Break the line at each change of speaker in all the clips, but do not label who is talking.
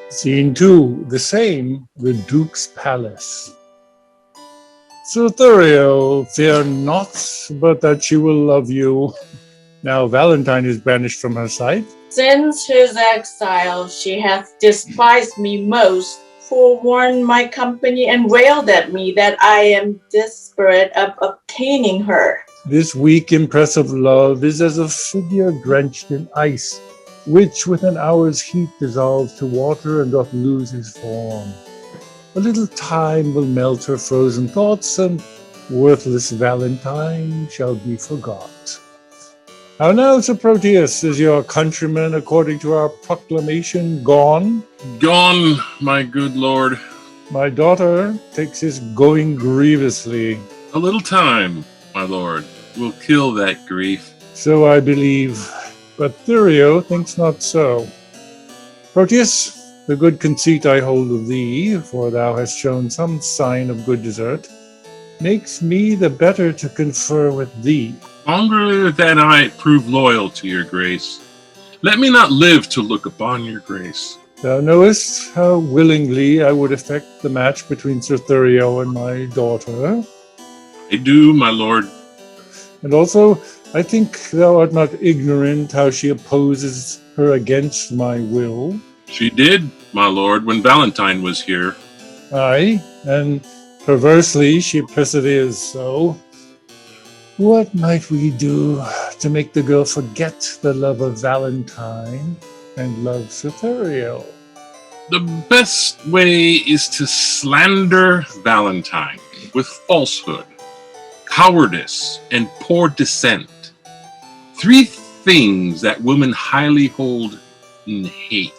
Scene 2, the same, the Duke's Palace. Sir Thurio, fear not, but that she will love you. Now Valentine is banished from her sight.
Since his exile, she hath despised me most, forewarned my company, and railed at me that I am desperate of obtaining her.
This weak impress of love is as a figure drenched in ice, which with an hour's heat dissolves to water and doth lose his form. A little time will melt her frozen thoughts, and worthless Valentine shall be forgot. How now, Sir Proteus, is your countryman, according to our proclamation, gone?
Gone, my good lord.
My daughter takes his going grievously.
A little time, my lord, will kill that grief.
So I believe, but Thurio thinks not so. Proteus, the good conceit I hold of thee, for thou hast shown some sign of good desert, makes me the better to confer with thee.
Longer that I prove loyal to your grace, let me not live to look upon your grace.
Thou knowest how willingly I would effect the match between Sir Thurio and my daughter.
I do, my lord.
And also, I think thou art not ignorant how she opposes her against my will.
She did, my lord, when Valentine was here.
Aye, and perversely she perseveres so. What might we do to make the girl forget the love of Valentine and love Sir Thurio?
The best way is to slander Valentine with falsehood, cowardice, and poor descent. 3 things that women highly hold in hate.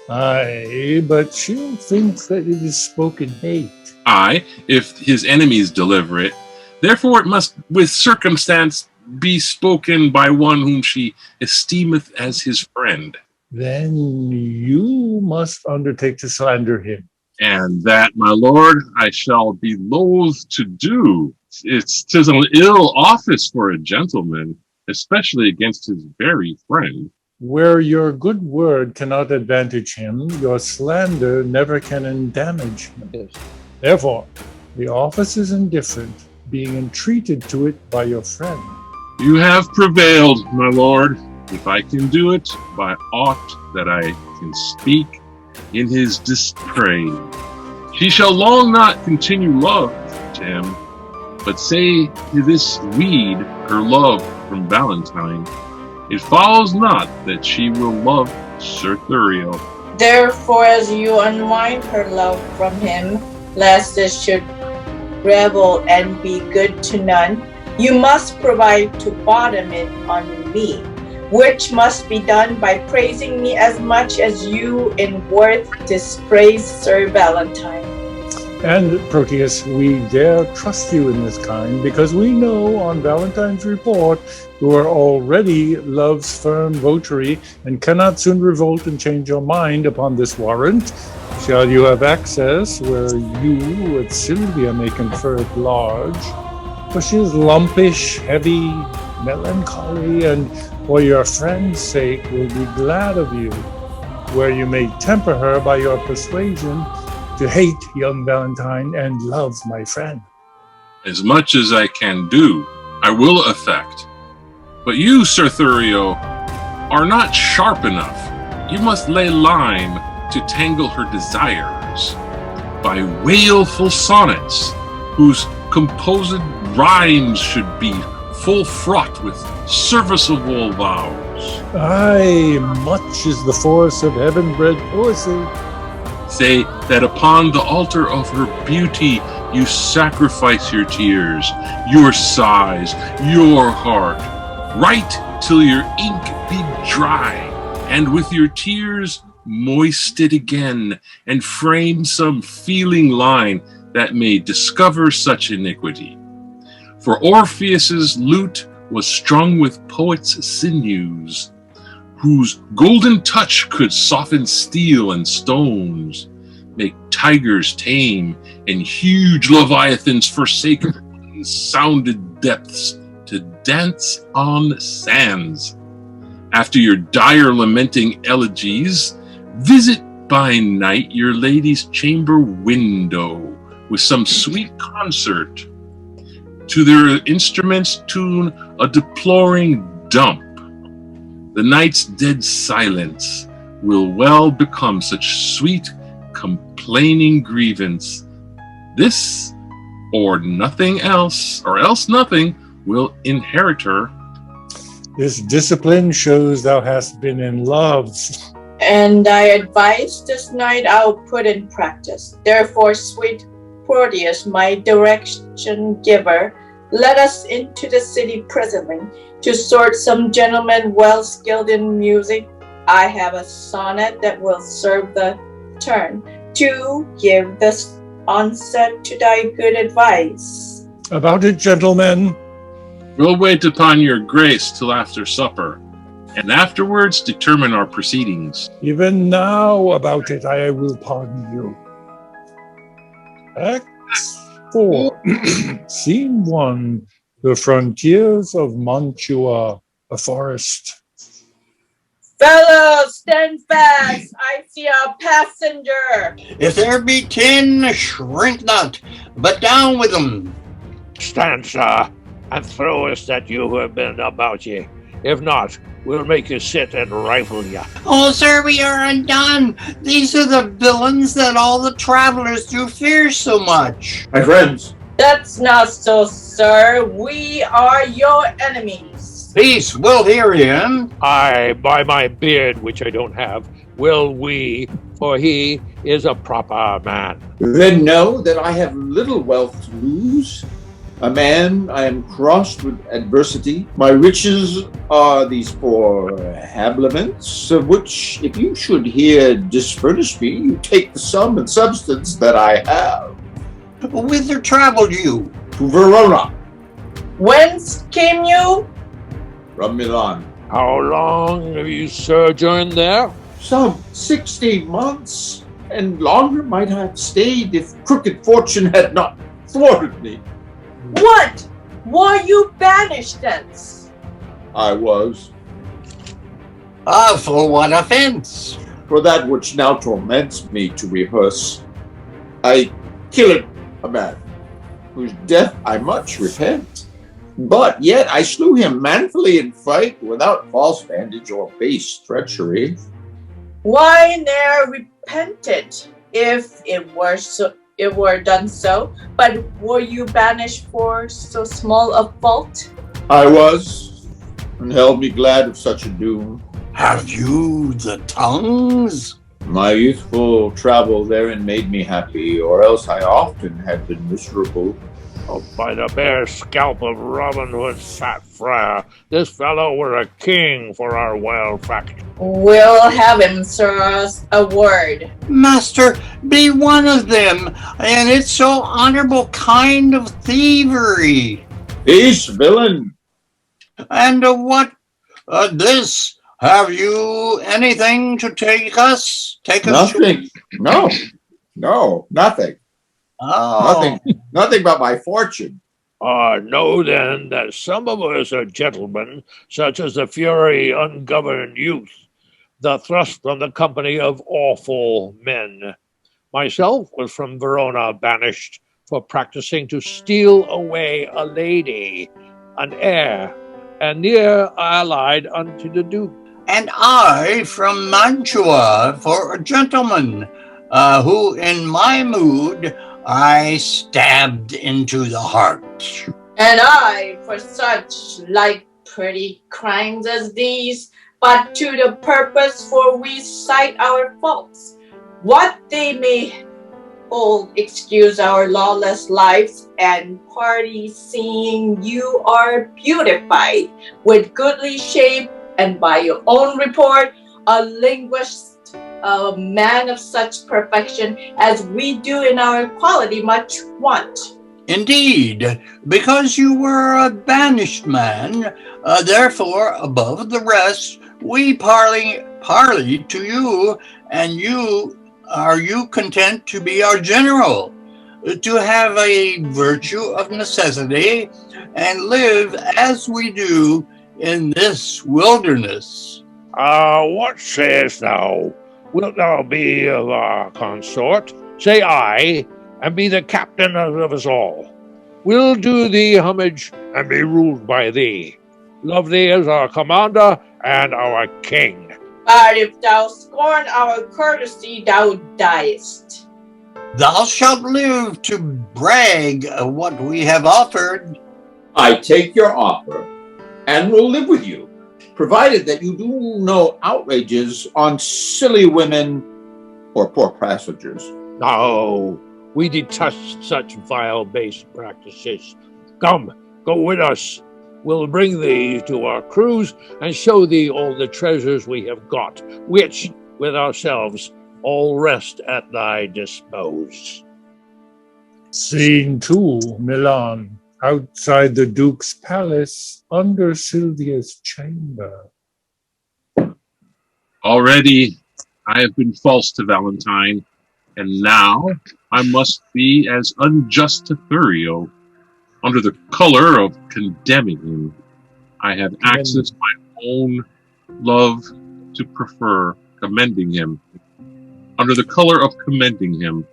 Aye, but she'll think that it is spoken hate.
Aye, if his enemies deliver it. Therefore it must with circumstance be spoken by one whom she esteemeth as his friend.
Then you must undertake to slander him.
And that, my lord, I shall be loath to do. 'Tis an ill office for a gentleman, especially against his very friend.
Where your good word cannot advantage him, your slander never can damage him.
Yes.
Therefore, the office is indifferent, being entreated to it by your friend.
You have prevailed, my lord, if I can do it by aught that I can speak in his dispraise. She shall long not continue love to him, but say to this weed her love from Valentine. It follows not that she will love Sir Thurio.
Therefore, as you unwind her love from him, lest it should revel and be good to none, you must provide to bottom it on me, which must be done by praising me as much as you in worth dispraise Sir Valentine.
And Proteus, we dare trust you in this kind, because we know on Valentine's report you are already love's firm votary, and cannot soon revolt and change your mind upon this warrant. Shall you have access where you with Silva may confer at large, for she is lumpish, heavy, melancholy, and for your friend's sake will be glad of you, where you may temper her by your persuasion to hate young Valentine and love my friend.
As much as I can do, I will effect. But you, Sir Thurio, are not sharp enough. You must lay lime to tangle her desires by wailful sonnets, whose composed rhymes should be full fraught with serviceable vows.
Aye, much is the force of heaven-bred poesy.
Say that upon the altar of her beauty you sacrifice your tears, your sighs, your heart. Write till your ink be dry, and with your tears moist it again, and frame some feeling line that may discover such iniquity. For Orpheus's lute was strung with poets' sinews, whose golden touch could soften steel and stones, make tigers tame, and huge leviathans forsake unsounded depths to dance on sands. After your dire lamenting elegies, visit by night your lady's chamber window with some sweet concert. To their instruments tune a deploring dump. The night's dead silence will well become such sweet, complaining grievance. This, or nothing else, or else nothing, will inherit her.
This discipline shows thou hast been in love.
And I advise this night I'll put in practice. Therefore, sweet Proteus, my direction giver, let us into the city presently to sort some gentlemen well skilled in music. I have a sonnet that will serve the turn to give the onset to thy good advice.
About it, gentlemen.
We'll wait upon your grace till after supper, and afterwards determine our proceedings.
Even now about it I will pardon you. Act 4. Scene 1. The frontiers of Mantua, a forest.
Fellows, stand fast! I see a passenger!
If there be 10, shrink not, but down with them.
Stand, sir, and throw us that you who have been about ye. If not, we'll make you sit and rifle ye.
Oh, sir, we are undone. These are the villains that all the travelers do fear so much.
My friends,
That's not so, sir. We are your enemies.
Peace, we'll hear him.
Aye, by my beard, which I don't have, will we, for he is a proper man.
then know that I have little wealth to lose. A man, I am crossed with adversity. My riches are these 4 habiliments, of which, if you should here disfurnish me, you take the sum and substance that I have.
Whither traveled you?
To Verona,
Whence came you?
from Milan.
How long have you sojourned there?
Some 16 months, and longer might I have stayed if crooked fortune had not thwarted me.
What? Were you banished thence?
I was,
For what offense?
for that which now torments me to rehearse. I killed a man, whose death I much repent. But yet I slew him manfully in fight, without false vantage or base treachery.
Why ne'er repented, if it were done so? But were you banished for so small a fault?
I was, and held me glad of such a doom.
Have you the tongues?
My youthful travel therein made me happy, or else I often had been miserable.
Oh, by the bare scalp of Robin Hood's fat friar, this fellow were a king for our wild fact.
We'll have him, sir, a word.
Master, be one of them, and it's so honorable kind of thievery.
Peace, villain!
And what? This? Have you anything to take us?
Nothing. No, nothing.
Oh.
Nothing but my fortune.
Know then that some of us are gentlemen, such as the fury ungoverned youth, the thrust on the company of awful men. Myself was from Verona banished for practicing to steal away a lady, an heir, and near allied unto the Duke.
And I from Mantua for a gentleman, who in my mood I stabbed into the heart.
And I, for such like pretty crimes as these, but to the purpose, for we cite our faults, what they may hold excuse our lawless lives, and party seeing you are beautified with goodly shape, and by your own report, a linguist, a man of such perfection as we do in our quality much want.
Indeed, because you were a banished man, therefore, above the rest, we parley to you, and are you content to be our general, to have a virtue of necessity, and live as we do in this wilderness?
What sayest thou? Wilt thou be of our consort? Say aye, and be the captain of us all. We'll do thee homage and be ruled by thee. Love thee as our commander and our king.
But if thou scorn our courtesy, thou diest.
Thou shalt live to brag of what we have offered.
I take your offer and will live with you, provided that you do no outrages on silly women or poor passengers.
No, we detest such vile base practices. Come, go with us. We'll bring thee to our cruise and show thee all the treasures we have got, which, with ourselves, all rest at thy dispose.
Scene 2, Milan. Outside the Duke's palace, under Silvia's chamber.
Already I have been false to Valentine, and now I must be as unjust to Thurio. Under the color of condemning him, I have accessed my own love to prefer commending him. Under the color of commending him,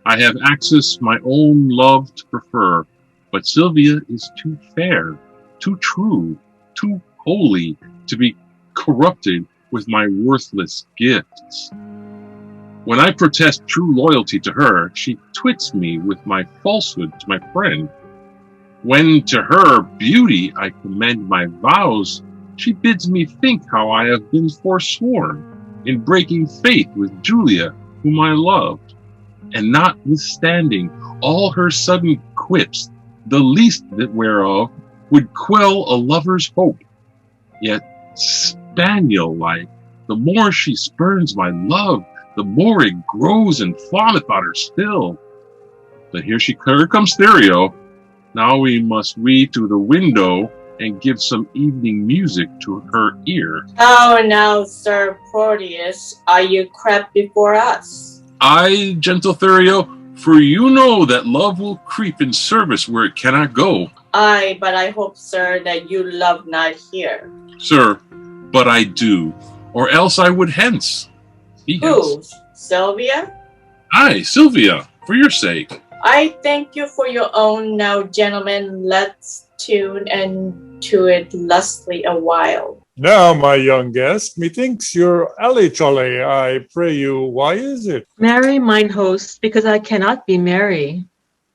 I have accessed my own love to prefer, but Silvia is too fair, too true, too holy to be corrupted with my worthless gifts. When I protest true loyalty to her, she twits me with my falsehood to my friend. When to her beauty I commend my vows, she bids me think how I have been forsworn in breaking faith with Julia, whom I loved. And notwithstanding all her sudden quips, the least that whereof would quell a lover's hope. Yet, spaniel-like, the more she spurns my love, the more it grows and fawneth on her still. But here comes Thurio. Now we must to the window and give some evening music to her ear.
How now, Sir Proteus, are you crept before us?
Aye, gentle Thurio, for you know that love will creep in service where it cannot go.
Aye, but I hope, sir, that you love not here.
Sir, but I do, or else I would hence. Be
Who?
hence.
Sylvia?
Aye, Silvia, for your sake.
I thank you for your own. Now, gentlemen, let's tune and to it lustily a while.
Now, my young guest, methinks you're alley-choly. I pray you, why is it?
Marry, mine host, because I cannot be merry.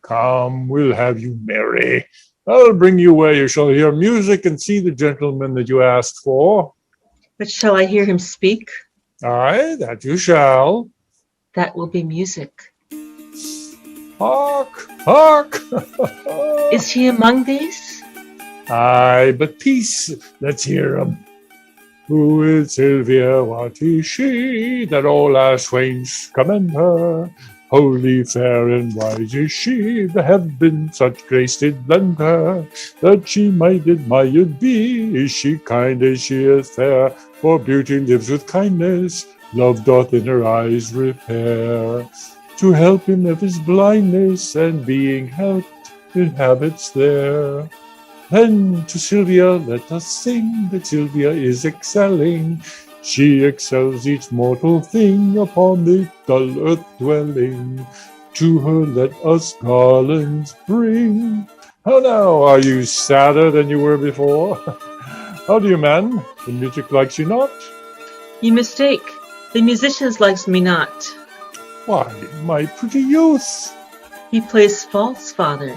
Come, we'll have you merry. I'll bring you where you shall hear music and see the gentleman that you asked for.
But shall I hear him speak?
Aye, that you shall.
That will be music.
Hark, hark!
Is he among these?
Aye, but peace, let's hear him. Who is Silvia, what is she, that all our swains commend her? Holy, fair, and wise is she, the heaven such grace did lend her, that she might admired be. Is she kind, is she as fair? For beauty lives with kindness, love doth in her eyes repair. To help him of his blindness, and being helped, inhabits there. Then to Silvia let us sing, that Silvia is excelling. She excels each mortal thing upon the dull earth dwelling. To her let us garlands bring. How now, are you sadder than you were before? How do you, man? The music likes you not?
You mistake. The musicians likes me not.
Why, my pretty youth!
He plays false, father.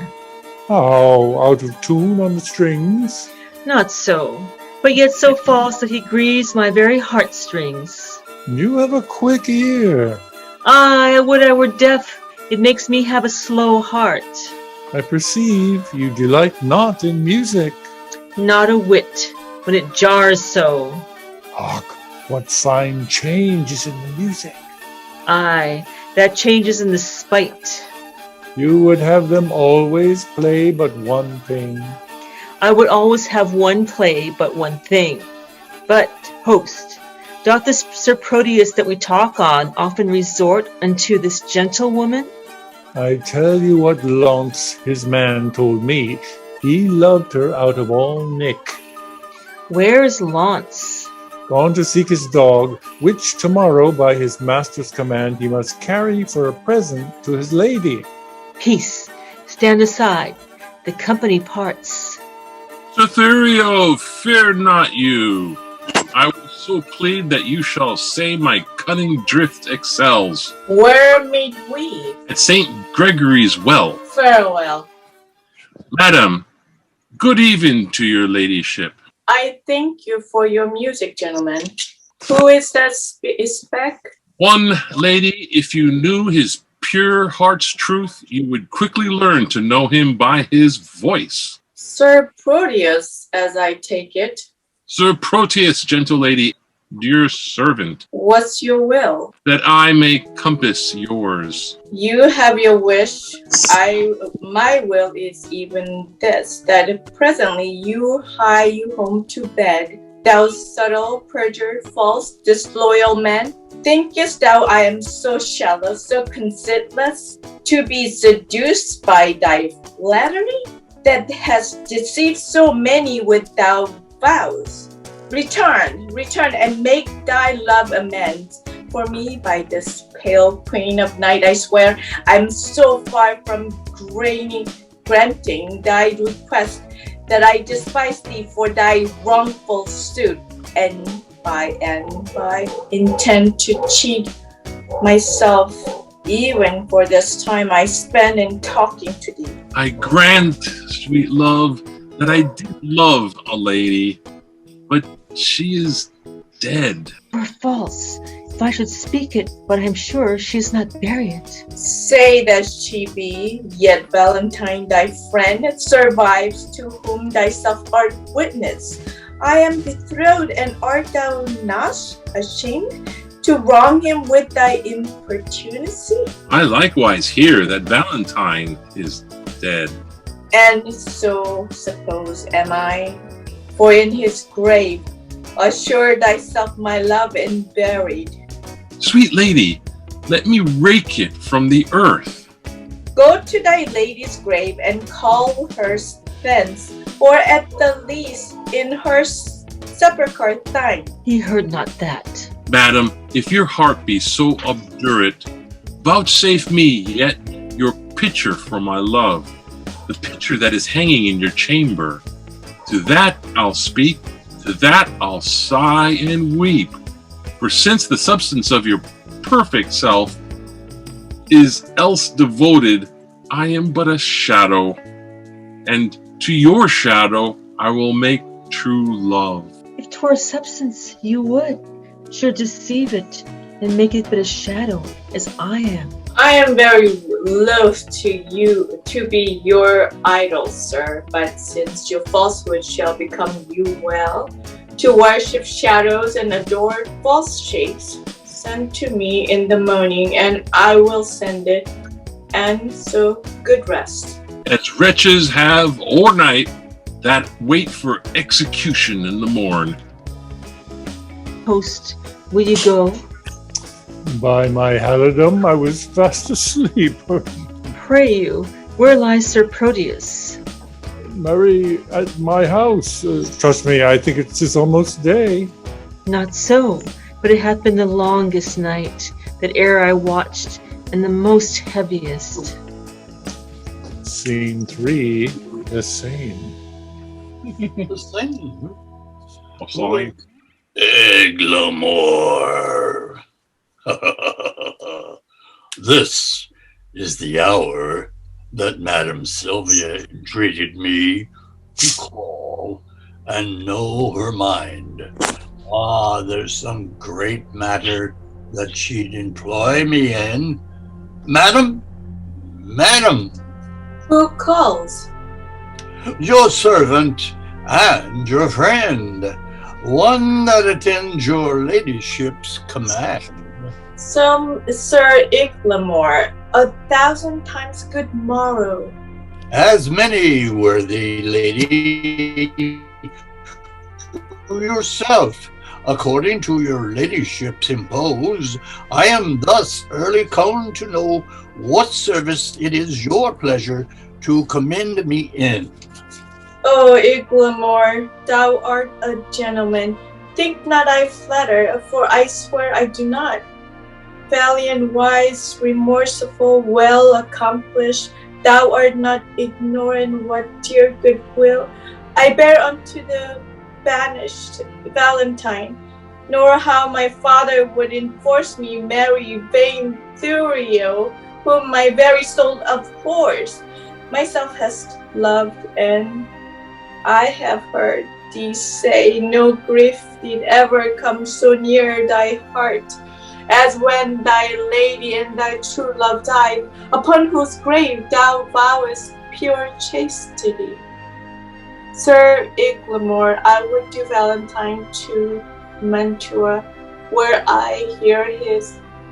How, out of tune on the strings?
Not so, but yet so false that he grieves my very heartstrings.
You have a quick ear.
I would I were deaf. It makes me have a slow heart.
I perceive you delight not in music.
Not a whit, when it jars so.
Hark, what fine change is in the music.
Aye, that changes in the spite.
You would have them always play but one thing.
I would always have one play but one thing. But, host, doth this Sir Proteus that we talk on often resort unto this gentlewoman?
I tell you what Launce, his man, told me. He loved her out of all nick.
Where is Launce?
Gone to seek his dog, which tomorrow by his master's command he must carry for a present to his lady.
Peace. Stand aside. The company parts.
Sir Thurio, fear not you. I will so plead that you shall say my cunning drift excels.
Where meet we?
At St. Gregory's Well.
Farewell.
Madam, good even to your ladyship.
I thank you for your music, gentlemen. Who is that spec?
One, lady, if you knew his pure heart's truth, you would quickly learn to know him by his voice.
Sir Proteus, as I take it.
Sir Proteus, gentle lady, dear servant,
What's your will?
that I may compass yours.
You have your wish. My will is even this, that presently you hie you home to bed. Thou subtle, perjured, false, disloyal man, thinkest thou I am so shallow, so conceitless, to be seduced by thy flattery, that has deceived so many with thy vows? Return, and make thy love amends for me by this pale queen of night. I swear I'm so far from granting thy request that I despise thee for thy wrongful suit, and by intend to cheat myself even for this time I spend in talking to thee.
I grant, sweet love, that I did love a lady, but she is dead.
Or false. If I should speak it, but I'm sure she is not buried.
Say that she be, yet Valentine thy friend survives, to whom thyself art witness. I am betrothed, and art thou not ashamed to wrong him with thy importunacy?
I likewise hear that Valentine is dead.
And so suppose am I, for in his grave assure thyself my love and buried.
Sweet lady, let me rake it from the earth.
Go to thy lady's grave and call her thence, or at the least in her sepulchre thine.
He heard not that.
Madam, if your heart be so obdurate, vouchsafe me yet your picture for my love, the picture that is hanging in your chamber. To that I'll speak, to that I'll sigh and weep. For since the substance of your perfect self is else devoted, I am but a shadow, and to your shadow I will make true love.
If 'twere substance, you would sure deceive it and make it but a shadow, as I am.
I am very loath to be your idol, sir, but since your falsehood shall become you well, to worship shadows and adore false shapes, send to me in the morning, and I will send it, and so good rest.
As wretches have o'er night that wait for execution in the morn.
Host, will you go?
By my halidom, I was fast asleep.
Pray you, where lies Sir Proteus?
Mary, at my house. Trust me, I think it is almost day.
Not so, but it hath been the longest night that e'er I watched, and the most heaviest.
Scene 3, the same.
The same.
Sorry.
Eglamour. This is the hour that Madame Sylvia entreated me to call and know her mind. There's some great matter that she'd employ me in. Madam,
Who calls?
your servant and your friend, one that attends your ladyship's command.
Some Sir Eglamour, 1,000 times good morrow.
As many, worthy lady, to yourself. According to your ladyship's impose, I am thus early come to know what service it is your pleasure to commend me in.
O Iglamore, thou art a gentleman. Think not I flatter, for I swear I do not. Valiant, wise, remorseful, well accomplished, thou art not ignorant what dear goodwill I bear unto the banished Valentine, nor how my father would enforce me marry vain Thurio, whom my very soul abhors. Myself hast loved, and I have heard thee say no grief did ever come so near thy heart as when thy lady and thy true love died, upon whose grave thou vowest pure chastity. Sir Iglamore, I would do Valentine to Mantua, where I here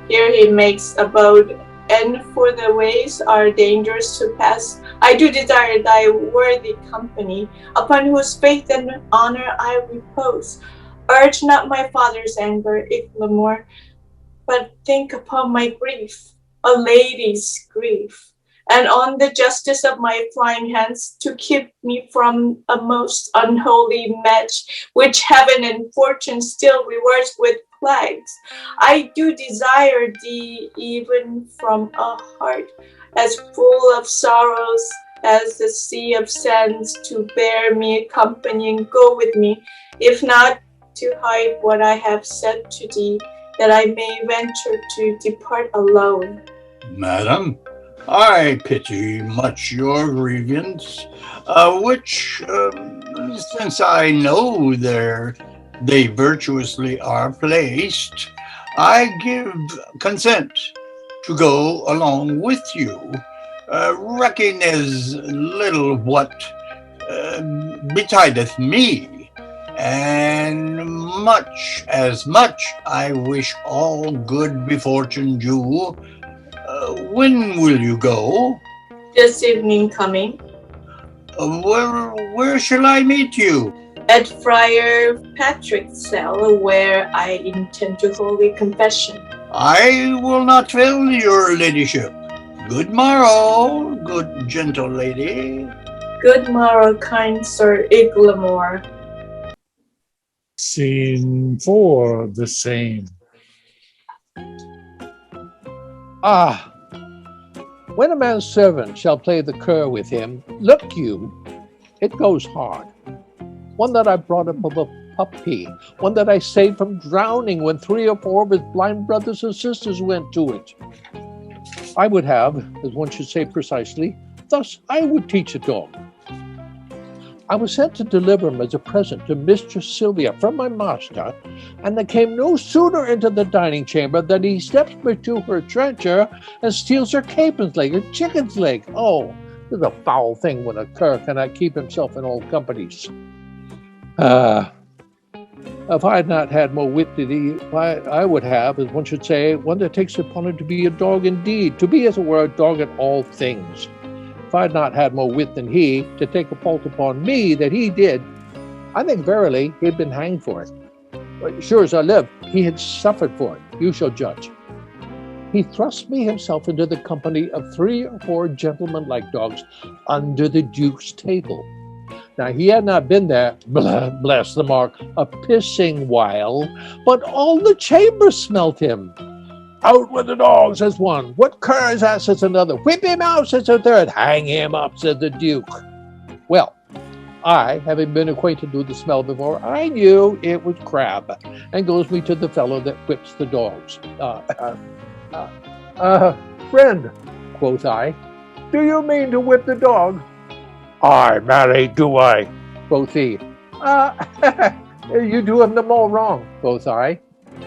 he makes abode, and for the ways are dangerous to pass. I do desire thy worthy company, upon whose faith and honor I repose. Urge not my father's anger, Iglamore, but think upon my grief, a lady's grief, and on the justice of my flying hands to keep me from a most unholy match, which heaven and fortune still rewards with plagues. I do desire thee even from a heart as full of sorrows as the sea of sands, to bear me company and go with me, if not to hide what I have said to thee, that I may venture to depart alone.
Madam, I pity much your grievance, which, since I know they virtuously are placed, I give consent to go along with you, recking as little what betideth me, and much I wish all good befortune you. When will you go?
This evening coming.
Where shall I meet you?
At Friar Patrick's cell, where I intend to hold a confession.
I will not fail your ladyship. Good morrow, good gentle lady.
Good morrow, kind Sir Iglamore.
Scene 4, the same.
Ah, when a man's servant shall play the cur with him, look you, it goes hard. One that I brought up of a puppy, one that I saved from drowning when 3 or 4 of his blind brothers and sisters went to it. I would have, as one should say precisely, thus I would teach a dog. I was sent to deliver him as a present to Mistress Silva from my master, and they came no sooner into the dining chamber than he steps to her trencher and steals her capon's leg, her chicken's leg. Oh, this is a foul thing when a cur cannot keep himself in all companies. If I had not had more wit than he, I would have, as one should say, one that takes upon it to be a dog indeed, to be, as it were, a dog in all things. If I had not had more wit than he, to take a fault upon me that he did, I think verily he had been hanged for it. But sure as I live, he had suffered for it. You shall judge. He thrust me himself into the company of 3 or 4 gentlemen like dogs under the Duke's table. Now he had not been there, bless the mark, a pissing while, but all the chamber smelt him. Out with the dog, says one. What cur is that, says another. Whip him out, says a third. Hang him up, said the Duke. Well, I, having been acquainted with the smell before, I knew it was crab, and goes me to the fellow that whips the dogs. Friend, quoth I, do you mean to whip the dog? Aye, marry, do I, quoth he. You doing them all wrong, quoth I.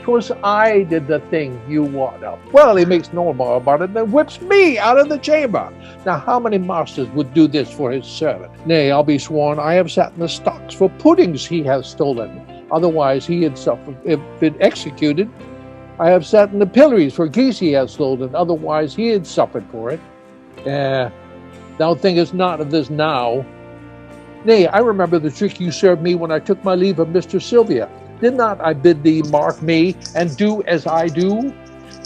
'Twas I did the thing you wot of. Well, he makes no more about it than whips me out of the chamber. Now, how many masters would do this for his servant? Nay, I'll be sworn I have sat in the stocks for puddings he hath stolen. Otherwise he had suffered, if been executed. I have sat in the pillories for geese he has stolen, otherwise he had suffered for it. Thou thinkest not of this now. Nay, I remember the trick you served me when I took my leave of Mr. Sylvia. Did not I bid thee mark me, and do as I do?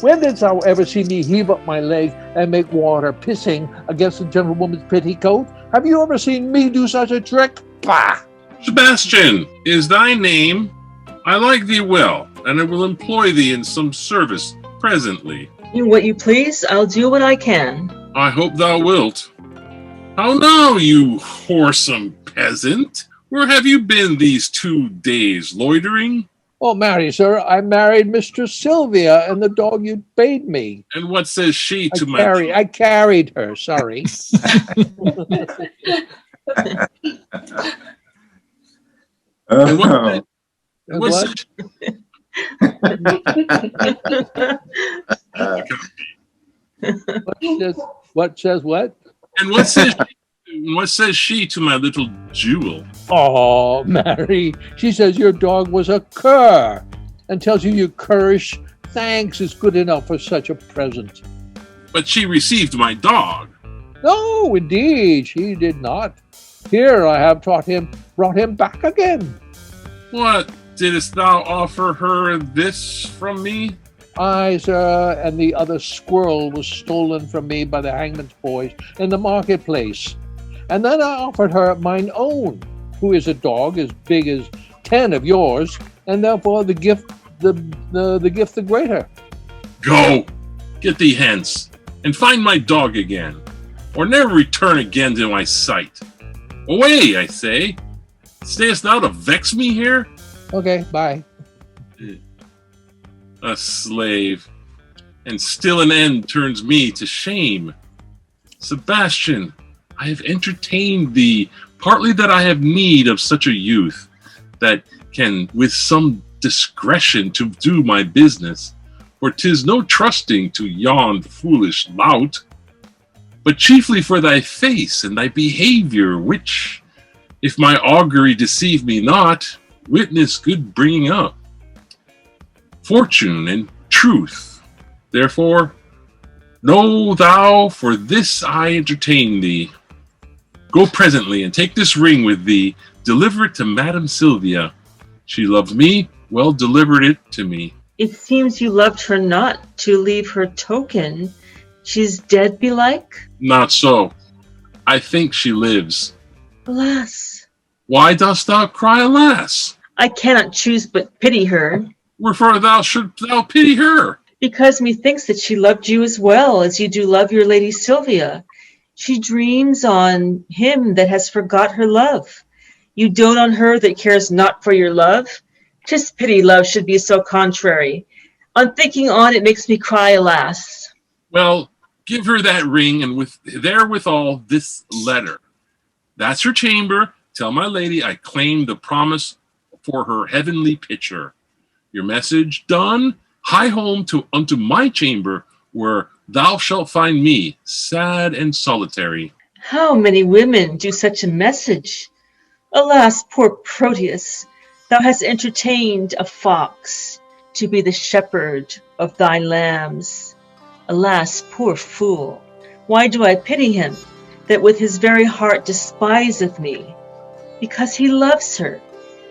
When didst thou ever see me heave up my leg and make water pissing against a gentlewoman's petticoat? Have you ever seen me do such a trick? Bah!
Sebastian is thy name. I like thee well, and I will employ thee in some service presently.
Do what you please, I'll do what I can.
I hope thou wilt. How now, you whoresome peasant? Where have you been these 2 days, loitering?
Oh, marry, sir, I married Mr. Sylvia and the dog you bade me.
And what says she to
I carried her, sorry.
And
what says what?
And what says she to my little jewel?
Oh, Mary, she says your dog was a cur and tells you your currish thanks is good enough for such a present.
But she received my dog.
No, indeed, she did not. Here I have brought him back again.
What, didst thou offer her this from me?
Aye, sir, and the other squirrel was stolen from me by the hangman's boys in the marketplace. And then I offered her mine own, who is a dog as big as 10 of yours, and therefore the gift the greater.
Go, get thee hence, and find my dog again, or never return again to my sight. Away, I say. Stayest thou to vex me here?
Okay, bye.
A slave, and still an end turns me to shame. Sebastian, I have entertained thee, partly that I have need of such a youth, that can with some discretion to do my business, for 'tis no trusting to yon foolish lout, but chiefly for thy face and thy behavior, which, if my augury deceive me not, witness good bringing up, fortune and truth. Therefore, know thou, for this I entertain thee. Go presently and take this ring with thee, deliver it to Madam Sylvia. She loved me, well delivered it to me.
It seems you loved her not to leave her token. She's dead, belike?
Not so. I think she lives.
Alas.
Why dost thou cry alas?
I cannot choose but pity her.
Wherefore shouldst thou pity her?
Because methinks that she loved you as well as you do love your lady Sylvia. She dreams on him that has forgot her love. You dote on her that cares not for your love. 'Tis pity love should be so contrary. On thinking on, it makes me cry, alas.
Well, give her that ring, and therewithal this letter. That's her chamber. Tell my lady I claim the promise for her heavenly pitcher. Your message done, hie home unto my chamber, where thou shalt find me, sad and solitary.
How many women do such a message? Alas, poor Proteus, thou hast entertained a fox to be the shepherd of thy lambs. Alas, poor fool, why do I pity him, that with his very heart despiseth me? Because he loves her,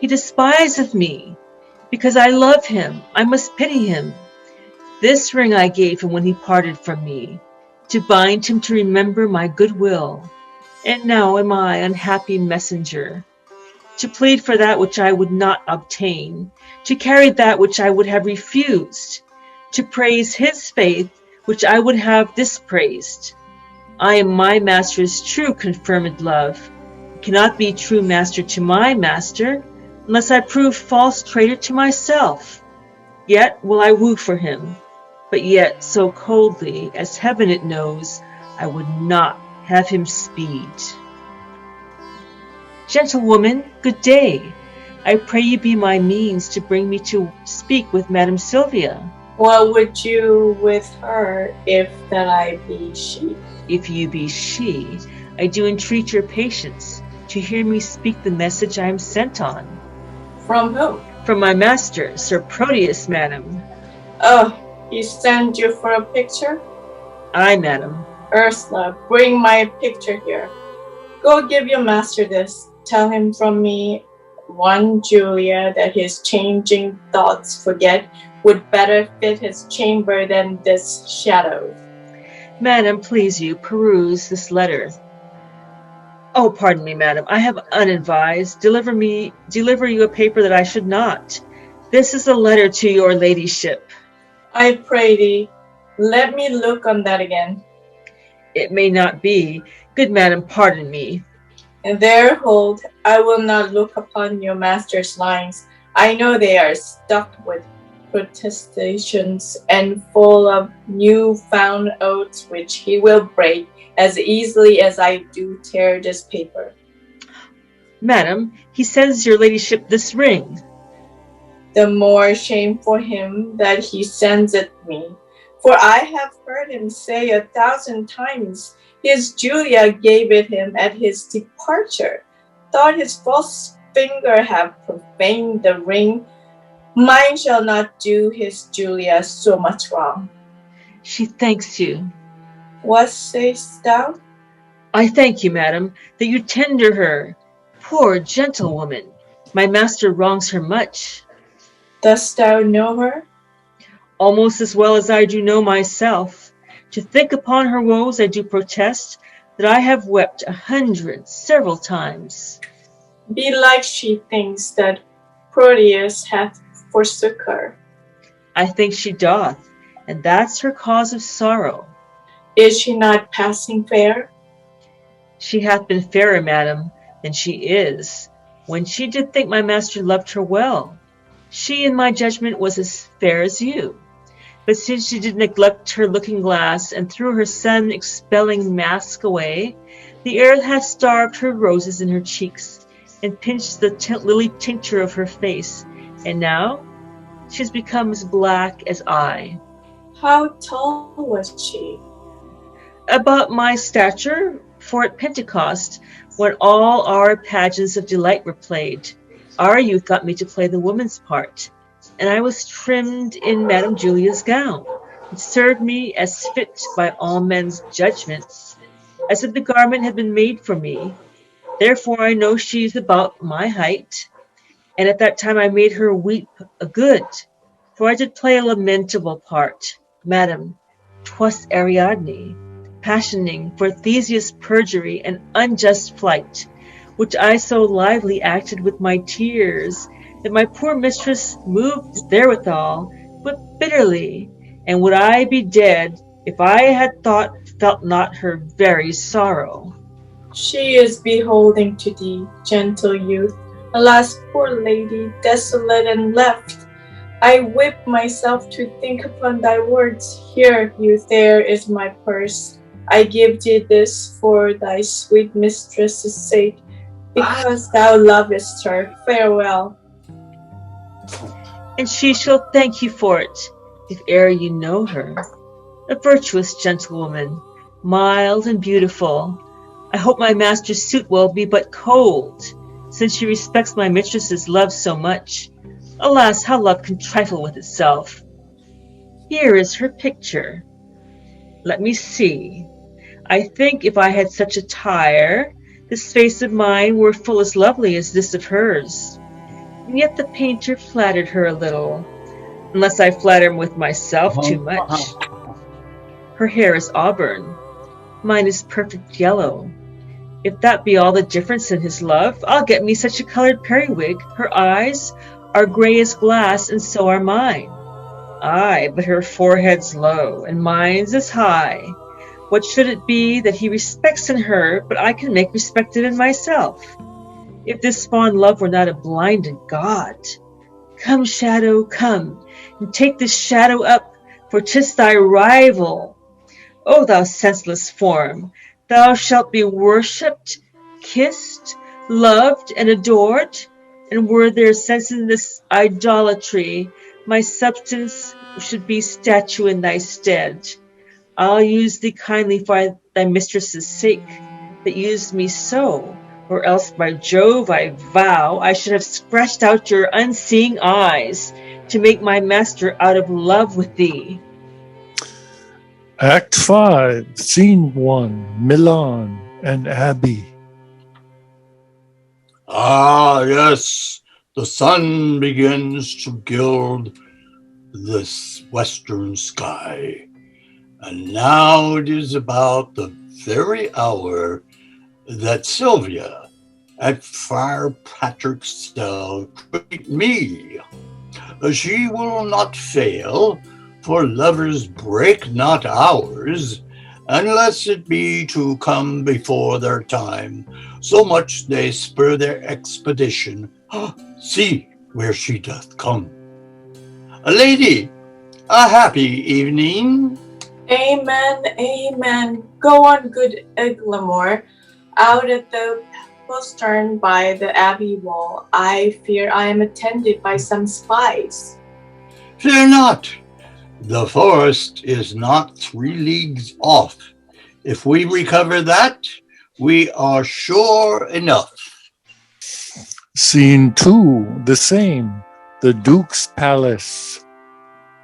he despiseth me. Because I love him, I must pity him. This ring I gave him when he parted from me, to bind him to remember my goodwill. And now am I unhappy messenger, to plead for that which I would not obtain, to carry that which I would have refused, to praise his faith which I would have dispraised. I am my master's true confirmed love. I cannot be true master to my master, unless I prove false traitor to myself. Yet will I woo for him, but yet so coldly, as heaven it knows, I would not have him speed. Gentlewoman, good day. I pray you be my means to bring me to speak with Madam Sylvia.
What would you with her, if that I be she?
If you be she, I do entreat your patience to hear me speak the message I am sent on.
From who?
From my master, Sir Proteus, madam.
Oh, he sent you for a picture?
Aye, madam.
Ursula, bring my picture here. Go give your master this. Tell him from me, one Julia, that his changing thoughts forget would better fit his chamber than this shadow.
Madam, please you, peruse this letter. Oh, pardon me, madam, I have unadvised. Deliver you a paper that I should not. This is a letter to your ladyship.
I pray thee, let me look on that again.
It may not be. Good madam, pardon me.
And there hold, I will not look upon your master's lines. I know they are stuck with protestations and full of new-found oaths which he will break as easily as I do tear this paper.
Madam, he sends your ladyship this ring.
The more shame for him that he sends it me. For I have heard him say 1,000 times, his Julia gave it him at his departure. Thought his false finger have profaned the ring. Mine shall not do his Julia so much wrong.
She thanks you.
What sayst thou?
I thank you, madam, that you tender her. Poor gentlewoman, my master wrongs her much.
Dost thou know her?
Almost as well as I do know myself. To think upon her woes, I do protest that I have wept 100 several times.
Belike she thinks that Proteus hath forsook her.
I think she doth, and that's her cause of sorrow.
Is she not passing fair?
She hath been fairer, madam, than she is, when she did think my master loved her well. She, in my judgment, was as fair as you. But since she did neglect her looking-glass, and threw her sun-expelling mask away, the air hath starved her roses in her cheeks, and pinched the lily tincture of her face, and now she has become as black as I.
How tall was she?
About my stature, for at Pentecost, when all our pageants of delight were played, our youth got me to play the woman's part, and I was trimmed in Madame Julia's gown, and served me as fit by all men's judgments, as if the garment had been made for me. Therefore I know she is about my height, and at that time I made her weep a good, for I did play a lamentable part. Madam, 'twas Ariadne, passioning for Theseus' perjury and unjust flight, which I so lively acted with my tears, that my poor mistress moved therewithal, but bitterly, and would I be dead if I had felt not her very sorrow.
She is beholding to thee, gentle youth. Alas, poor lady, desolate and left. I whip myself to think upon thy words. Here, youth, there is my purse. I give thee this for thy sweet mistress's sake, because thou lovest her. Farewell.
And she shall thank you for it, if e'er you know her. A virtuous gentlewoman, mild and beautiful. I hope my master's suit will be but cold, since she respects my mistress's love so much. Alas, how love can trifle with itself. Here is her picture. Let me see. I think if I had such attire, this face of mine were full as lovely as this of hers. And yet the painter flattered her a little, unless I flatter with myself too much. Her hair is auburn, mine is perfect yellow. If that be all the difference in his love, I'll get me such a colored periwig. Her eyes are gray as glass, and so are mine. Aye, but her forehead's low, and mine's as high. What should it be that he respects in her, but I can make respected in myself? If this fond love were not a blinded god. Come, shadow, come, and take this shadow up, for 'tis thy rival. O thou senseless form, thou shalt be worshipped, kissed, loved, and adored, and were there sense in this idolatry, my substance should be statue in thy stead. I'll use thee kindly for thy mistress's sake, that used me so, or else by Jove I vow I should have scratched out your unseeing eyes, to make my master out of love with thee.
Act 5, Scene 1, Milan and Abbey.
Ah, yes, the sun begins to gild this western sky. And now it is about the very hour that Sylvia at Friar Patrick's cell greet me. She will not fail, for lovers break not hours, unless it be to come before their time. So much they spur their expedition. See where she doth come. A lady, a happy evening.
Amen, amen. Go on, good Eglamour. Out at the postern by the abbey wall, I fear I am attended by some spies.
Fear not. The forest is not 3 leagues off. If we recover that, we are sure enough.
Scene 2, the same, the Duke's Palace.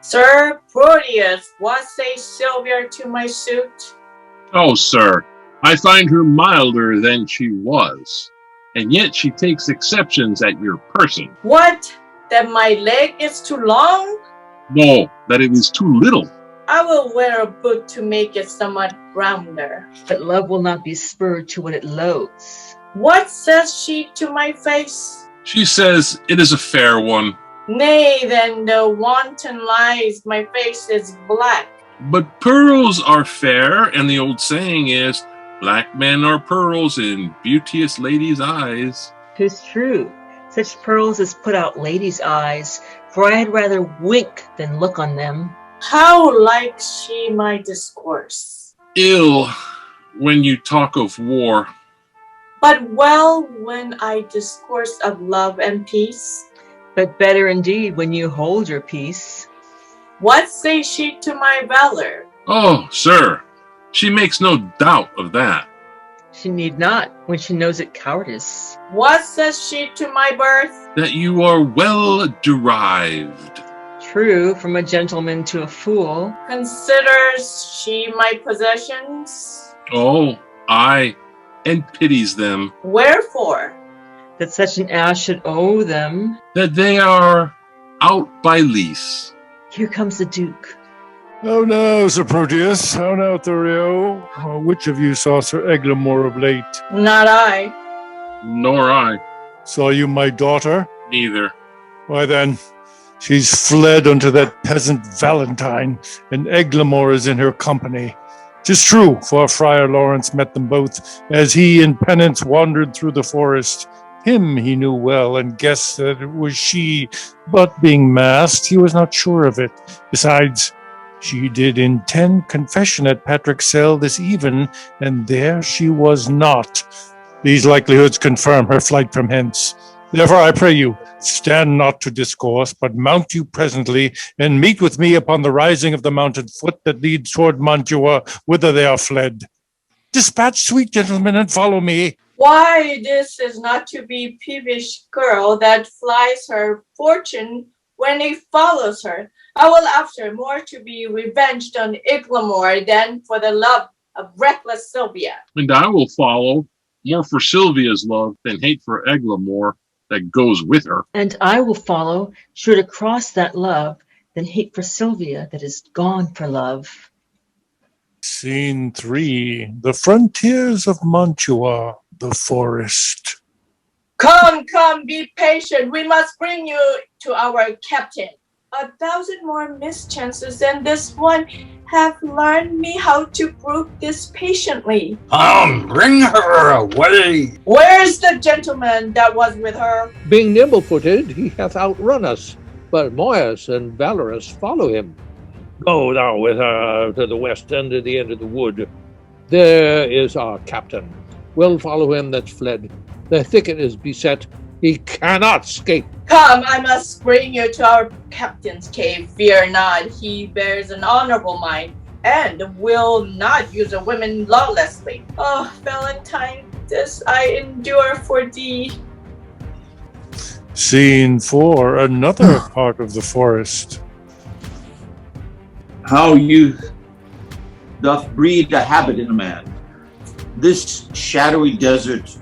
Sir Proteus, what say Silvia to my suit?
Oh, sir, I find her milder than she was, and yet she takes exceptions at your person.
What? That my leg is too long?
No, that it is too little.
I will wear a boot to make it somewhat rounder.
But love will not be spurred to what it loathes.
What says she to my face?
She says it is a fair one.
Nay, then the wanton lies, my face is black.
But pearls are fair, and the old saying is, black men are pearls in beauteous ladies' eyes.
'Tis true. Such pearls as put out ladies' eyes, for I had rather wink than look on them.
How likes she my discourse?
Ill when you talk of war.
But well when I discourse of love and peace.
But better indeed when you hold your peace.
What says she to my valor?
Oh, sir, she makes no doubt of that.
She need not, when she knows it cowardice.
What says she to my birth?
That you are well derived.
True, from a gentleman to a fool.
Considers she my possessions?
Oh, aye, and pities them.
Wherefore?
That such an ass should owe them.
That they are out by lease.
Here comes the Duke.
Oh no, Sir Proteus. Oh no, Thurio. Which of you saw Sir Eglamour of late?
Not I.
Nor I.
Saw you my daughter?
Neither.
Why then, she's fled unto that peasant Valentine, and Eglamour is in her company. 'Tis true, for Friar Launce met them both, as he in penance wandered through the forest. Him he knew well, and guessed that it was she, but being masked, he was not sure of it. Besides, she did intend confession at Patrick's cell this even, and there she was not. These likelihoods confirm her flight from hence. Therefore, I pray you, stand not to discourse, but mount you presently, and meet with me upon the rising of the mountain foot that leads toward Mantua, whither they are fled. Dispatch, sweet gentlemen, and follow me.
Why, this is not to be peevish girl that flies her fortune when he follows her. I will after more to be revenged on Eglamour than for the love of reckless Sylvia.
And I will follow, more for Sylvia's love than hate for Eglamour that goes with her.
And I will follow, sure to cross that love, than hate for Sylvia that is gone for love.
Scene 3, the frontiers of Mantua, the forest.
Come, come, be patient. We must bring you to our captain. 1,000 more mischances than this one have learned me how to brook this patiently.
Bring her away.
Where's the gentleman that was with her?
Being nimble-footed, he hath outrun us, but Moyas and Valorous follow him. Go thou with her to the west end of the wood. There is our captain. We'll follow him that's fled. The thicket is beset. He cannot escape.
Come, I must bring you to our captain's cave. Fear not, he bears an honorable mind, and will not use a woman lawlessly. Oh, Valentine, this I endure for thee.
Scene 4, another part of the forest.
How youth doth breed a habit in a man. This shadowy desert,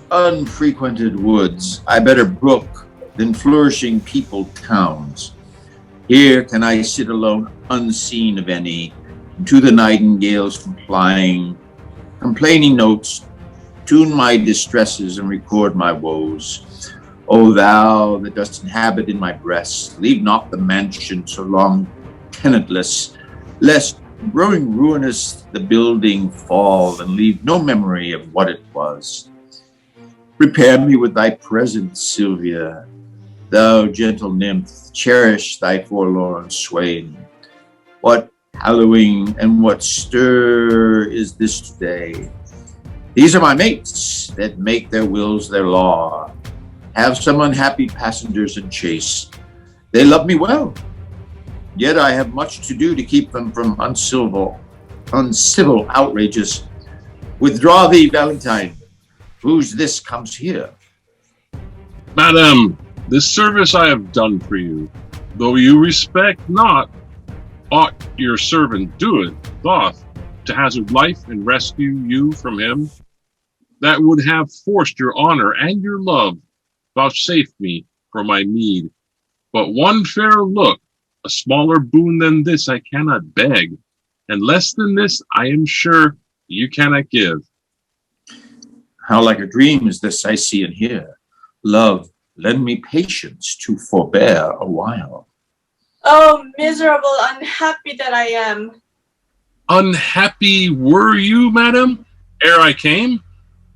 unfrequented woods, I better brook than flourishing peopled towns. Here can I sit alone, unseen of any, and to the nightingales complaining notes, tune my distresses and record my woes. O thou that dost inhabit in my breast, leave not the mansion so long tenantless, lest growing ruinous the building fall and leave no memory of what it was. Prepare me with thy presence, Silvia, thou gentle nymph, cherish thy forlorn swain. What hallowing and what stir is this today? These are my mates that make their wills their law. Have some unhappy passengers in chase. They love me well, yet I have much to do to keep them from uncivil outrages. Withdraw thee, Valentine. Who's this comes here?
Madam, this service I have done for you, though you respect not, ought your servant do it, doth, to hazard life and rescue you from him that would have forced your honor and your love. Vouchsafe me for my need. But one fair look, a smaller boon than this I cannot beg, and less than this I am sure you cannot give.
How like a dream is this I see and hear. Love, lend me patience to forbear a while.
Oh, miserable, unhappy that I am.
Unhappy were you, madam, ere I came?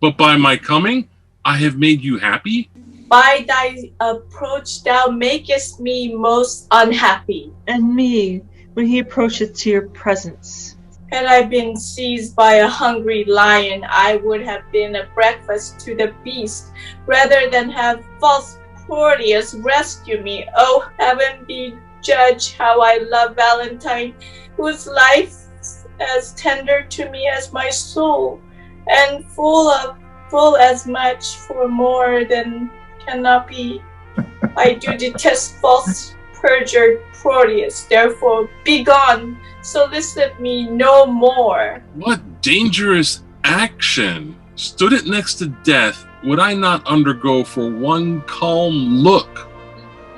But by my coming, I have made you happy?
By thy approach thou makest me most unhappy.
And me, when he approacheth to your presence.
Had I been seized by a hungry lion, I would have been a breakfast to the beast, rather than have false Proteus rescue me. Oh, heaven be judge how I love Valentine, whose life as tender to me as my soul, and full as much for more than cannot be. I do detest false perjured Proteus, therefore be gone, solicit me no more.
What dangerous action! Stood it next to death, would I not undergo for one calm look?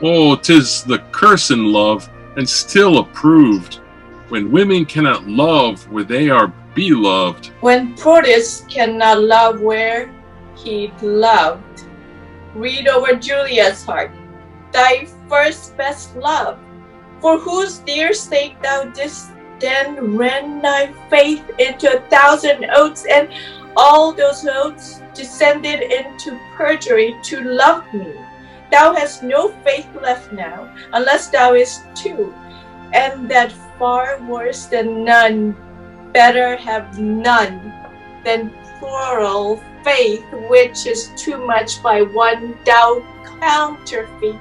Oh, 'tis the curse in love, and still approved, when women cannot love where they are beloved.
When Proteus cannot love where he loved. Read over Julia's heart, thy first best love, for whose dear sake thou didst then rend thy faith into 1,000 oaths, and all those oaths descended into perjury to love me. Thou hast no faith left now, unless thou is too, and that far worse than none, better have none than plural faith, which is too much by one thou counterfeit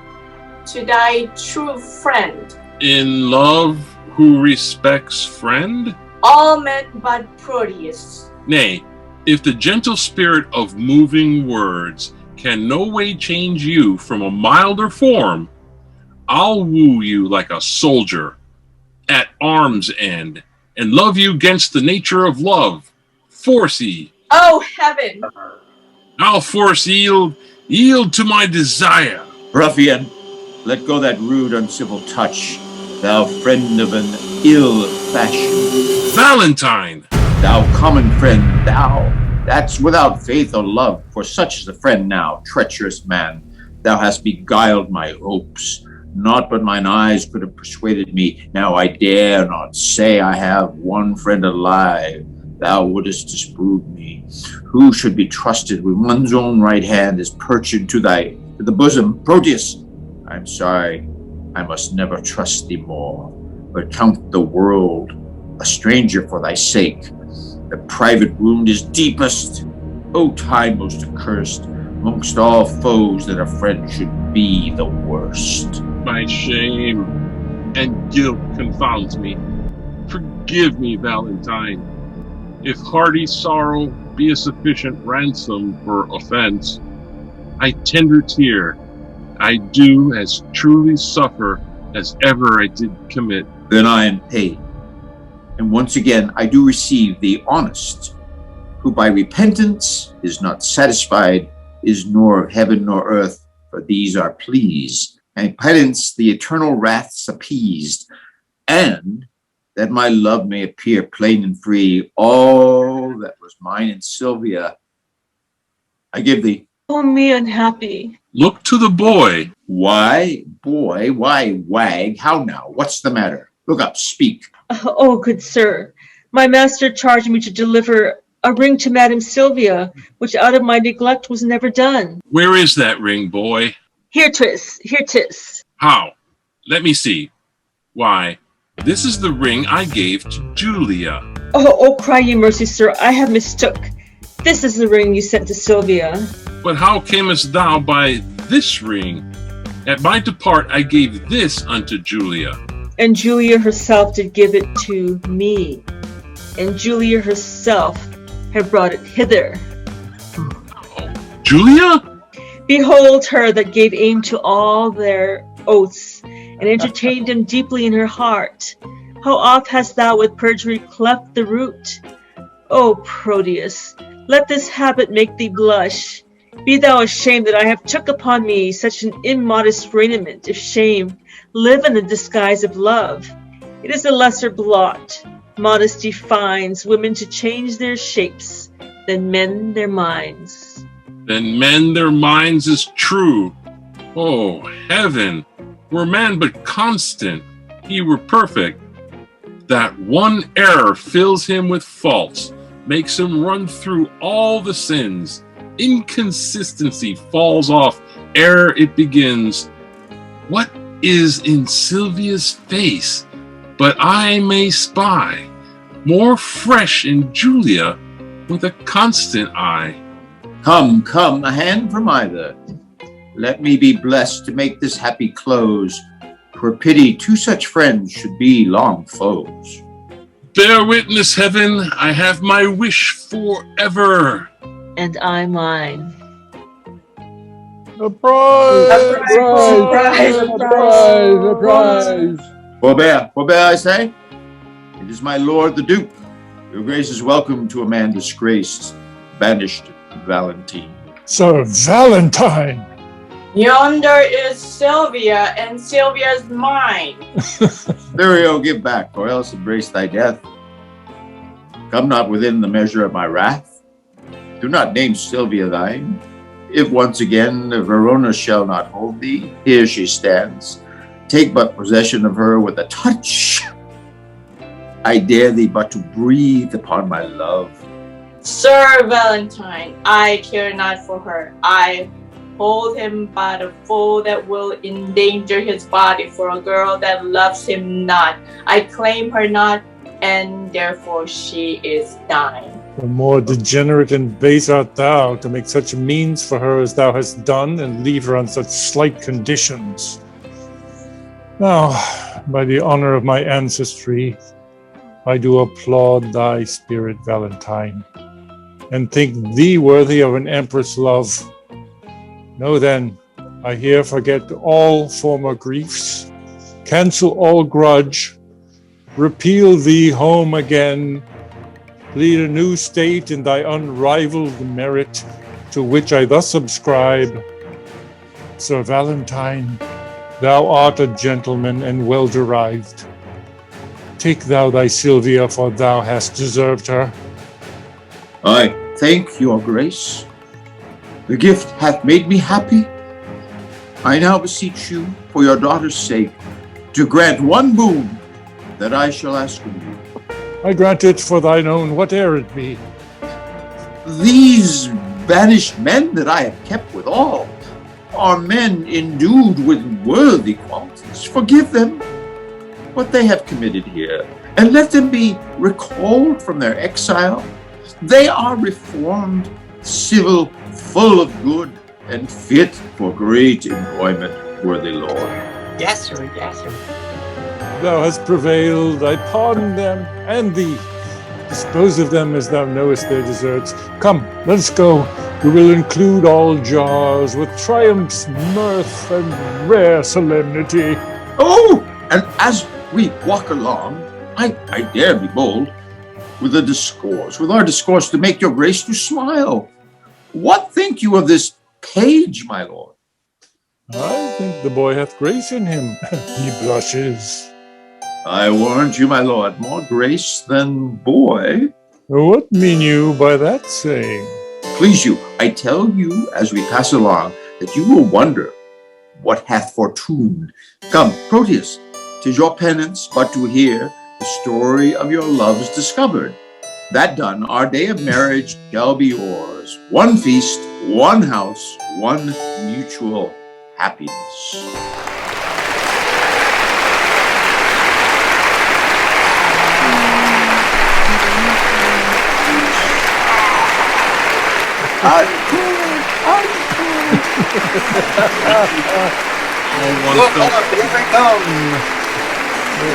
to thy true friend.
In love, who respects friend?
All men but Proteus.
Nay, if the gentle spirit of moving words can no way change you from a milder form, I'll woo you like a soldier at arm's end, and love you against the nature of love. Force ye.
Oh, heaven!
I'll force yield to my desire.
Ruffian, let go that rude, uncivil touch, thou friend of an ill fashion.
Valentine!
Thou common friend, thou, that's without faith or love, for such is a friend now, treacherous man. Thou hast beguiled my hopes. Naught but mine eyes could have persuaded me. Now I dare not say I have one friend alive. Thou wouldest disprove me. Who should be trusted when one's own right hand is perched to the bosom? Proteus, I'm sorry, I must never trust thee more, but count the world a stranger for thy sake. The private wound is deepest. O time most accursed, amongst all foes that a friend should be the worst.
My shame and guilt confounds me. Forgive me, Valentine. If hearty sorrow be a sufficient ransom for offense, I tender tear I do as truly suffer as ever I did commit.
Then I am paid. And once again I do receive the honest, who by repentance is not satisfied, is nor of heaven nor earth, for these are pleased, and penance the eternal wraths appeased, and that my love may appear plain and free, all that was mine in Sylvia, I give thee.
Oh, me unhappy.
Look to the boy.
Why, boy, why, wag, how now, what's the matter? Look up, speak.
Oh, good sir, my master charged me to deliver a ring to Madame Sylvia, which out of my neglect was never done.
Where is that ring, boy?
Here 'tis.
How? Let me see. Why, this is the ring I gave to Julia.
Oh, cry ye mercy, sir, I have mistook. This is the ring you sent to Sylvia.
But how camest thou by this ring? At my depart I gave this unto Julia.
And Julia herself did give it to me. And Julia herself had brought it hither.
Julia?
Behold her that gave aim to all their oaths, and entertained them deeply in her heart. How oft hast thou with perjury cleft the root? O Proteus, let this habit make thee blush. Be thou ashamed that I have took upon me such an immodest raiment. If shame live in the disguise of love, it is a lesser blot. Modesty finds women to change their shapes, then mend their minds.
Then mend their minds is true. Oh, heaven, were man but constant, he were perfect. That one error fills him with faults, makes him run through all the sins. Inconsistency falls off ere it begins. What is in Sylvia's face but I may spy, more fresh in Julia with a constant eye?
Come, a hand from either. Let me be blessed to make this happy close. 'Twere pity two such friends should be long foes.
Bear witness, heaven, I have my wish forever.
And I mine.
A prize!
A prize!
Forbear, I say. It is my lord the Duke. Your grace is welcome to a man disgraced, banished Valentine.
Sir Valentine!
Yonder is Sylvia, and Sylvia's mine.
Thurio, give back, or else embrace thy death. Come not within the measure of my wrath. Do not name Sylvia thine. If once again Verona shall not hold thee, here she stands. Take but possession of her with a touch. I dare thee but to breathe upon my love.
Sir Valentine, I care not for her. I hold him but a foe that will endanger his body for a girl that loves him not. I claim her not, and therefore she is thine.
The more degenerate and base art thou to make such means for her as thou hast done, and leave her on such slight conditions. Now, by the honor of my ancestry, I do applaud thy spirit, Valentine, and think thee worthy of an empress' love. Know then, I here forget all former griefs, cancel all grudge, repeal thee home again, lead a new state in thy unrivaled merit, to which I thus subscribe. Sir Valentine, thou art a gentleman and well derived. Take thou thy Sylvia, for thou hast deserved her.
I thank your grace. The gift hath made me happy. I now beseech you, for your daughter's sake, to grant one boon that I shall ask of you.
I grant it for thine own, whate'er it be.
These banished men that I have kept withal are men endued with worthy qualities. Forgive them what they have committed here, and let them be recalled from their exile. They are reformed, civil, full of good, and fit for great employment, worthy Lord.
Yes, sir. Yes, sir.
Thou hast prevailed, I pardon them and thee. Dispose of them as thou knowest their deserts. Come, let us go. We will include all jars with triumph's mirth and rare solemnity.
Oh, and as we walk along, I dare be bold, with our discourse to make your grace to smile. What think you of this page, my lord?
I think the boy hath grace in him. He blushes.
I warrant you, my lord, more grace than boy.
What mean you by that saying?
Please you, I tell you as we pass along, that you will wonder what hath fortuned. Come, Proteus, 'tis your penance but to hear the story of your loves discovered. That done, our day of marriage shall be yours. One feast, one house, one mutual happiness.
Here we come.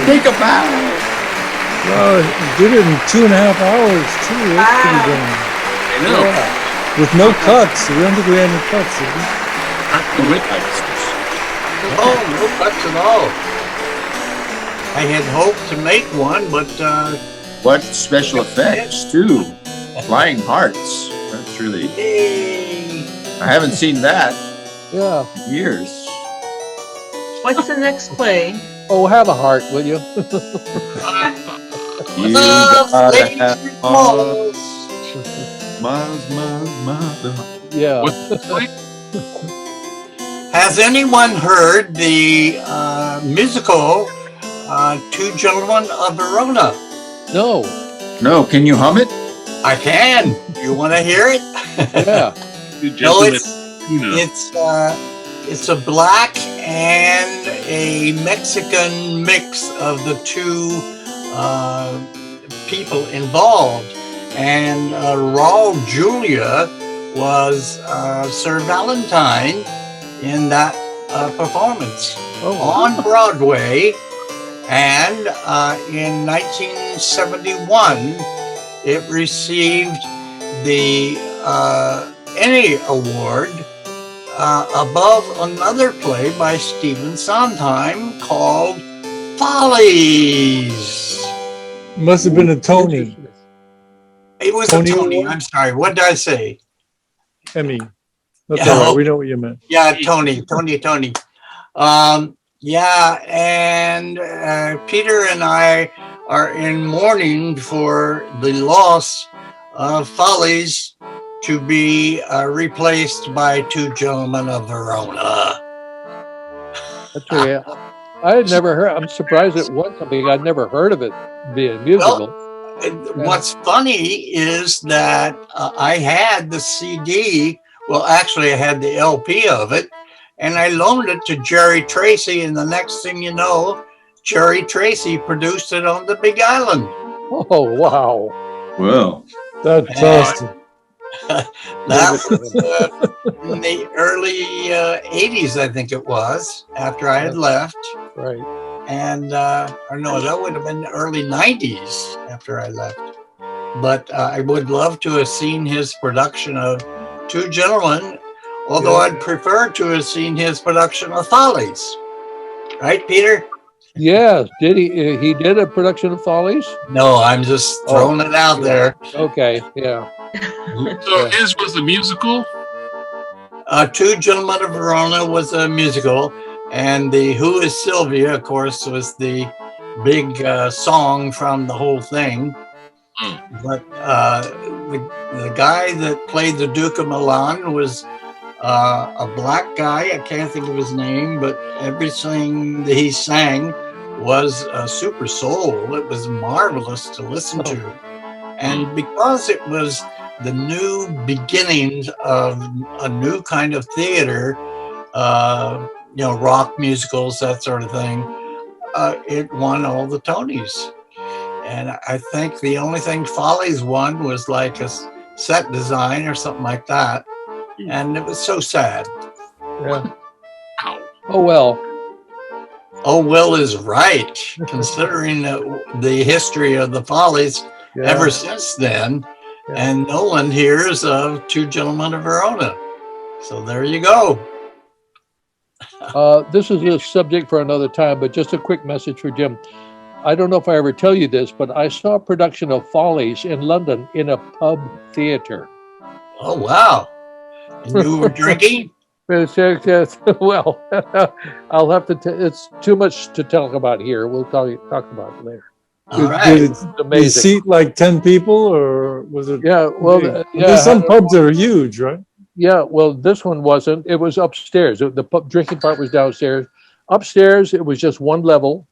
Take a bow.
Well, he did it in 2.5 hours, too. That's pretty done.
I know.
Yeah. With no cuts. We don't think we had any cuts, did we?
Practical witness.
Oh, no cuts at all. I had hoped to make one, but
What special effects, too. Flying hearts. That's really,
yay.
I haven't seen that
Yeah.
in years.
What's the next play?
Oh, have a heart, will you?
You
Love,
gotta
ladies,
have
and balls.
Miles.
Yeah.
What's the point?
Has anyone heard the musical Two Gentlemen of Verona?
No.
No, can you hum it?
I can. You want to hear it?
Yeah.
You
No,
gentlemen,
it's a black and a Mexican mix of the two people involved, and Raul Julia was Sir Valentine in that performance on Broadway, and in 1971 it received the Emmy Award above another play by Stephen Sondheim called Follies.
Must have been a Tony.
It was
Tony
a Tony.
Award?
I'm sorry. What did I say?
Emmy. That's
Yeah.
all right. We know what you meant.
Yeah, Tony. Yeah, and Peter and I are in mourning for the loss of Follies to be replaced by Two Gentlemen of Verona.
Actually, I had never heard. I'm surprised it won something. I'd never heard of it being musical.
What's funny is that I had the CD. Well, actually, I had the LP of it, and I loaned it to Jerry Tracy. And the next thing you know, Jerry Tracy produced it on the Big Island.
Oh, wow.
Well,
That's awesome.
That was in the early 80s, I think it was, after I had left.
Right.
And, or no, that would have been the early 90s after I left. But I would love to have seen his production of Two Gentlemen, although I'd prefer to have seen his production of Follies. Right, Peter?
Yeah. Did he did a production of Follies?
No, I'm just throwing it out there.
Okay. Yeah.
So his was a musical?
Two Gentlemen of Verona was a musical, and the Who is Sylvia, of course, was the big song from the whole thing. But the guy that played the Duke of Milan was a black guy. I can't think of his name, but everything that he sang was super soul. It was marvelous to listen to. And because it was the new beginnings of a new kind of theater, rock musicals, that sort of thing, it won all the Tonys. And I think the only thing Follies won was like a set design or something like that. And it was so sad.
Yeah. Oh, well.
Oh, Will is right, considering the history of the Follies ever since then. And no one hears of Two Gentlemen of Verona. So there you go.
This is a subject for another time, but just a quick message for Jim. I don't know if I ever tell you this, but I saw a production of Follies in London in a pub theater.
Oh, wow. And you were drinking?
Well, I'll have to. It's too much to talk about here. We'll talk about it later.
All right.
Did
It's
it
amazing.
seat like 10 people, or was it?
Yeah. Well,
There's some pubs that are huge, right?
Yeah. Well, this one wasn't. It was upstairs. The pub drinking part was downstairs. Upstairs, it was just one level,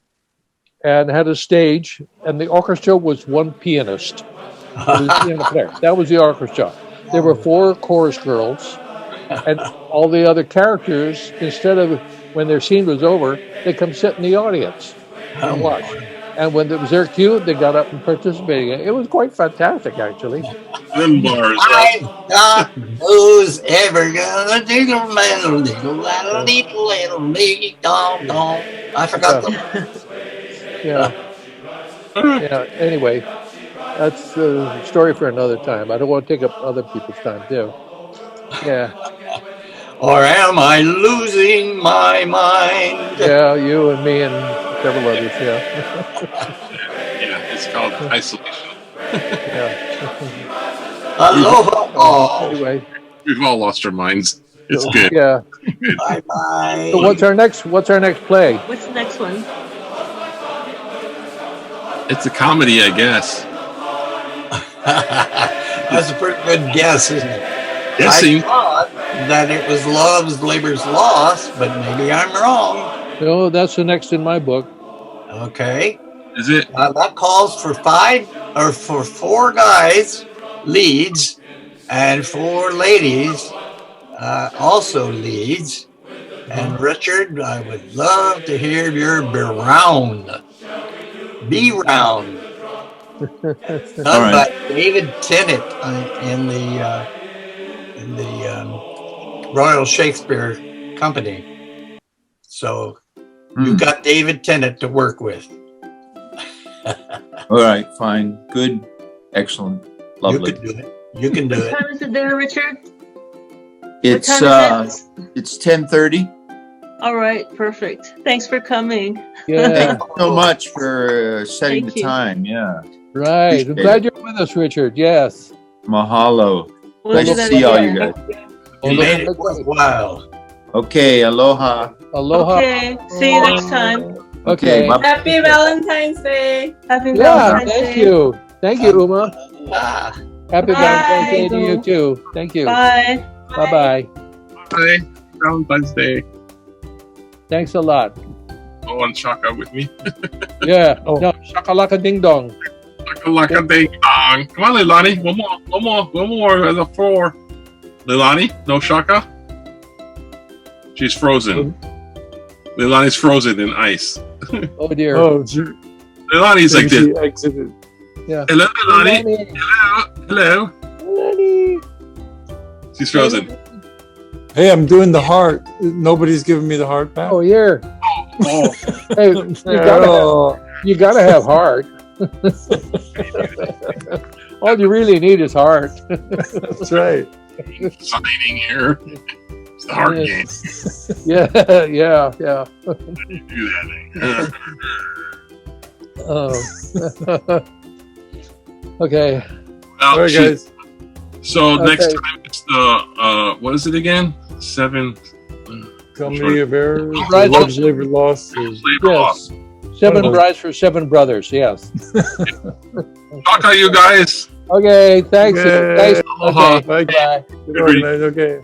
and had a stage, and the orchestra was one pianist. That was the orchestra. There were 4 chorus girls, and all the other characters, instead of when their scene was over, they come sit in the audience and watch. And when it was their cue, they got up and participated. It was quite fantastic, actually.
Them bars.
I thought who's ever gonna diddle little dong. I forgot the
Yeah. Yeah. Anyway, that's a story for another time. I don't want to take up other people's time, too. Yeah.
Or am I losing my mind?
Yeah, you and me and several others, yeah.
Yeah, it's called isolation.
Yeah.
Aloha all.
Anyway.
We've all lost our minds. It's good.
Yeah.
Bye bye.
So what's our next play?
What's the next one?
It's a comedy, I guess.
That's a pretty good guess, isn't it?
Guessing.
I thought that it was Love's Labor's Lost, but maybe I'm wrong.
No, that's the next in my book.
Okay.
Is it?
That calls for 4 guys, leads, and 4 ladies, also leads. And Richard, I would love to hear your B-round. B-round. Done by David Tennant in the Royal Shakespeare Company. So you've got David Tennant to work with.
All right, fine, good, excellent, lovely.
You can do it. You can do
What
it.
time is it there, Richard?
It's
What time is it?
it's 10:30.
All right, perfect. Thanks for coming.
Yeah.
Thank you so much for setting
Thank
the
you.
time. Yeah,
Right. I'm glad you're with us, Richard. Yes.
mahalo.
We'll
Nice
do
to
that
see all
again.
you guys.
You made it worthwhile.
Okay, aloha.
Aloha.
Okay, see you next time.
Okay.
bye.
Happy Valentine's Day.
Happy
Yeah,
Valentine's
thank
Day.
you. Thank you, Uma.
Ah.
Happy
Bye.
Valentine's Day to you, too. Thank you.
Bye.
Bye-bye.
Hi. Valentine's Day.
Thanks a lot.
Oh, and Shaka with me.
Yeah. No, shakalaka ding dong.
Shaka ding dong. Come on, Leilani. One more. As a 4. Leilani, no Shaka? She's frozen. Leilani's frozen in ice.
Oh, dear.
Oh,
Leilani's like this.
she exited.
Yeah.
Hello, Leilani. Hello. She's frozen.
Hey, I'm doing the heart. Nobody's giving me the heart back.
Oh, here.
Oh,
Hey, you gotta have heart. All you really need is heart.
That's right.
signing here. It's the hard game.
Yeah.
Do that thing.
Okay.
Well,
All right, guys.
So
Okay.
next time it's the what is it again? 7
Comedy of Errors.
Right.
Love's Labor Lost.
labor
Yes.
loss.
7 brides for 7 brothers. Yes.
Talk to you guys.
Okay. Thanks.
Okay.
Thanks.
Aloha.
Okay. Bye.
Good night. Okay.